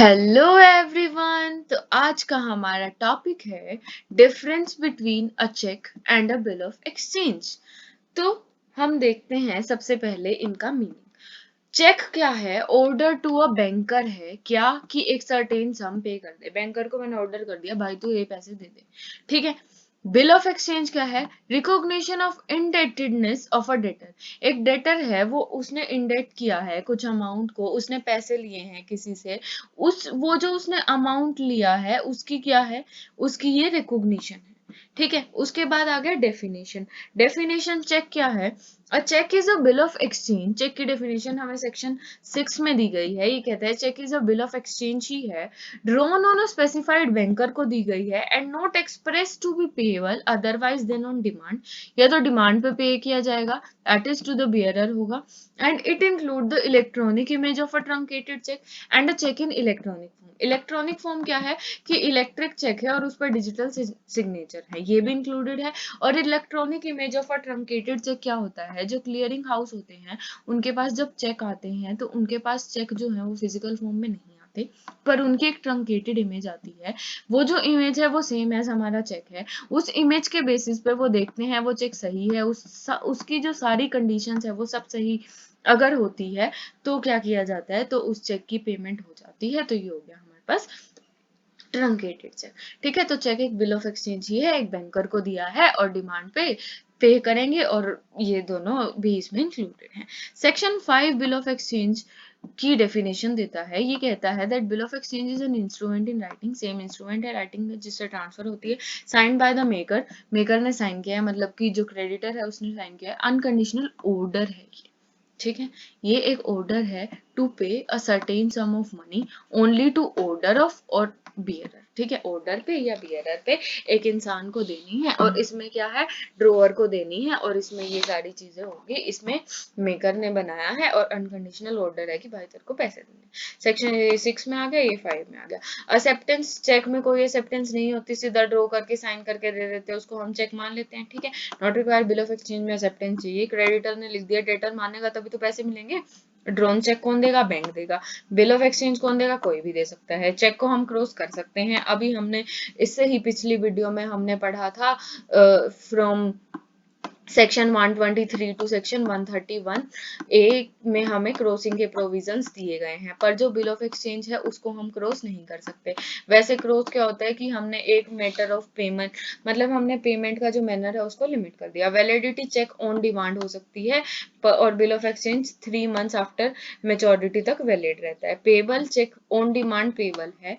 Hello everyone. तो आज का हमारा टॉपिक है difference between a cheque and a bill of exchange. तो हम देखते हैं सबसे पहले इनका मीनिंग। चेक क्या है? ऑर्डर टू अ बैंकर है क्या कि एक सर्टेन सम पे कर दे। बैंकर को मैंने ऑर्डर कर दिया, भाई तू ये पैसे दे दे, ठीक है। बिल ऑफ एक्सचेंज क्या है? Recognition of indebtedness of a debtor. एक डेटर है, वो उसने इंडेट किया है कुछ अमाउंट को, उसने पैसे लिए हैं किसी से, उस वो जो उसने अमाउंट लिया है उसकी क्या है, उसकी ये रिकॉग्निशन है, ठीक है। उसके बाद आ गया डेफिनेशन। डेफिनेशन चेक क्या है? A cheque is a bill of exchange. Cheque की डेफिनेशन हमें सेक्शन 6 में दी गई है। ये कहता है cheque is a bill of exchange ही है, drawn on a specified banker को दी गई है and not express to be payable otherwise than on demand. या तो डिमांड पे पे किया जाएगा, that is to the bearer होगा। And it include the electronic image of a truncated cheque and a cheque in electronic form. Electronic form क्या है कि electric check है और उस पर डिजिटल सिग्नेचर है, ये भी इंक्लूडेड है। और electronic image of a truncated check क्या होता है? जो क्लियरिंग हाउस होते हैं उनके पास जब चेक आते हैं तो उनके पास चेक जो है वो फिजिकल फॉर्म में नहीं आते, पर उनकी एक ट्रंकेटेड इमेज आती है। वो जो इमेज है वो सेम एज हमारा चेक है। उस इमेज के बेसिस पे वो देखते हैं वो चेक सही है, उसकी जो सारी कंडीशंस है वो सब सही अगर होती है तो क्या किया जाता है, तो उस चेक की पेमेंट हो जाती है। तो ये हो गया हमारे पास ट्रंकेटेड चेक, ठीक है। तो चेक एक बिल ऑफ एक्सचेंज ही है, एक बैंकर को दिया है और डिमांड पे करेंगे, और ये दोनों भी इसमें इंक्लूडेड हैं। सेक्शन 5 बिल ऑफ एक्सचेंज की डेफिनेशन देता है। ये कहता है that bill of exchange is an instrument in writing. Same instrument है राइटिंग में जिससे ट्रांसफर होती है। Sign by the maker, maker ने साइन किया है, मतलब कि जो क्रेडिटर है उसने साइन किया है। अनकंडीशनल ऑर्डर है ये, ठीक है। ये एक ऑर्डर है to pay a certain sum of money only to order of और बियरर, ठीक है। ऑर्डर पे या बियरर पे एक इंसान को देनी है, और इसमें क्या है, ड्रोअर को देनी है, और इसमें ये सारी चीजें होंगी। इसमें मेकर ने बनाया है और अनकंडीशनल ऑर्डर है कि भाई तेरे को पैसे देने। सेक्शन 6 में आ गया, ये 5 में आ गया। एक्सेप्टेंस, चेक में कोई एक्सेप्टेंस नहीं होती, सीधा ड्रॉ करके साइन करके दे देते हैं, उसको हम चेक मान लेते हैं, ठीक है। Not required bill of exchange में एक्सेप्टेंस चाहिए। क्रेडिटर ने लिख दिया, डेटर मानेगा तभी तो पैसे मिलेंगे। ड्रोन चेक कौन देगा? बैंक देगा। बिल ऑफ एक्सचेंज कौन देगा? कोई भी दे सकता है। चेक को हम क्रॉस कर सकते हैं। अभी हमने इससे ही पिछली वीडियो में हमने पढ़ा था फ्रॉम सेक्शन 123 टू सेक्शन 131 ए में हमें क्रॉसिंग के प्रोविजंस दिए गए हैं, पर जो बिल ऑफ एक्सचेंज है उसको हम क्रॉस नहीं कर सकते। वैसे क्रॉस क्या होता है कि हमने एक मैटर ऑफ पेमेंट, मतलब हमने पेमेंट का जो मैनर है उसको लिमिट कर दिया। वैलिडिटी चेक ऑन डिमांड हो सकती है, और bill of exchange 3 months after maturity तक वैलिड रहता है। Payable cheque on demand payable है,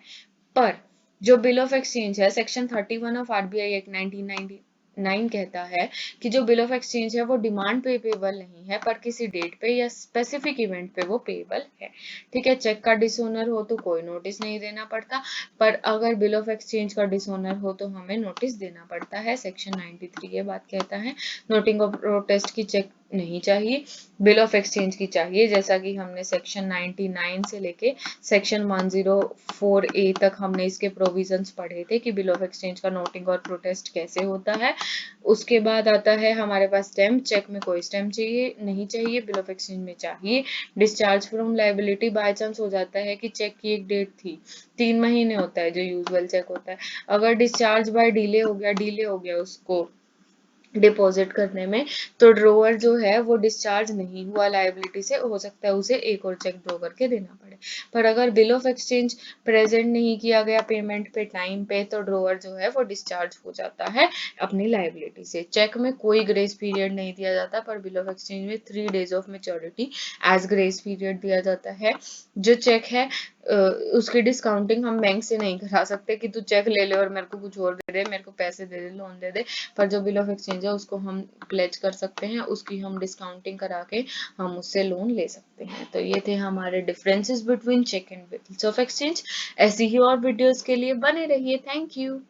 पर जो बिल ऑफ एक्सचेंज है सेक्शन 31 ऑफ आरबीआई एक्ट 1999 कहता है कि जो बिल ऑफ एक्सचेंज है वो डिमांड पे पेबल नहीं है, पर किसी डेट पे या स्पेसिफिक इवेंट पे वो पेबल है, ठीक है। चेक का डिसओनर हो तो कोई नोटिस नहीं देना पड़ता, पर अगर बिल ऑफ एक्सचेंज का डिसओनर हो तो हमें नोटिस देना पड़ता है। सेक्शन 93 ये बात कहता है। नोटिंग ऑफ प्रोटेस्ट की चेक नहीं चाहिए, बिल ऑफ एक्सचेंज की चाहिए, जैसा कि हमने सेक्शन 99 से लेके सेक्शन 104A तक हमने इसके प्रोविजंस पढ़े थे कि बिल ऑफ एक्सचेंज का नोटिंग और प्रोटेस्ट कैसे होता है। उसके बाद आता है हमारे पास स्टैम्प। चेक में कोई स्टैम्प चाहिए नहीं चाहिए, बिल ऑफ एक्सचेंज में चाहिए। Discharge from liability, by chance हो जाता है कि चेक की एक डेट थी, 3 महीने होता है जो यूजुअल चेक होता है, अगर डिस्चार्ज बाय डिले हो गया उसको डिपॉजिट करने में, तो ड्रोवर जो है वो डिस्चार्ज नहीं हुआ लायबिलिटी से, हो सकता है उसे एक और चेक ड्रॉ करके देना पड़े। पर अगर बिल ऑफ एक्सचेंज प्रेजेंट नहीं किया गया पेमेंट पे टाइम पे, तो ड्रोवर जो है वो डिस्चार्ज हो जाता है अपनी लायबिलिटी से। चेक में कोई ग्रेस पीरियड नहीं दिया जाता, पर बिल ऑफ एक्सचेंज में 3 days of maturity as grace period दिया जाता है। जो चेक है उसकी डिस्काउंटिंग हम बैंक से नहीं करा सकते कि तू चेक ले ले और मेरे को कुछ और दे दे, मेरे को पैसे दे दे, लोन दे दे। पर जो बिल ऑफ एक्सचेंज है उसको हम प्लेज कर सकते हैं, उसकी हम डिस्काउंटिंग करा के हम उससे लोन ले सकते हैं। तो ये थे हमारे differences between cheque and bills of exchange. ऐसी ही और वीडियोस के लिए बने रहिए। Thank you.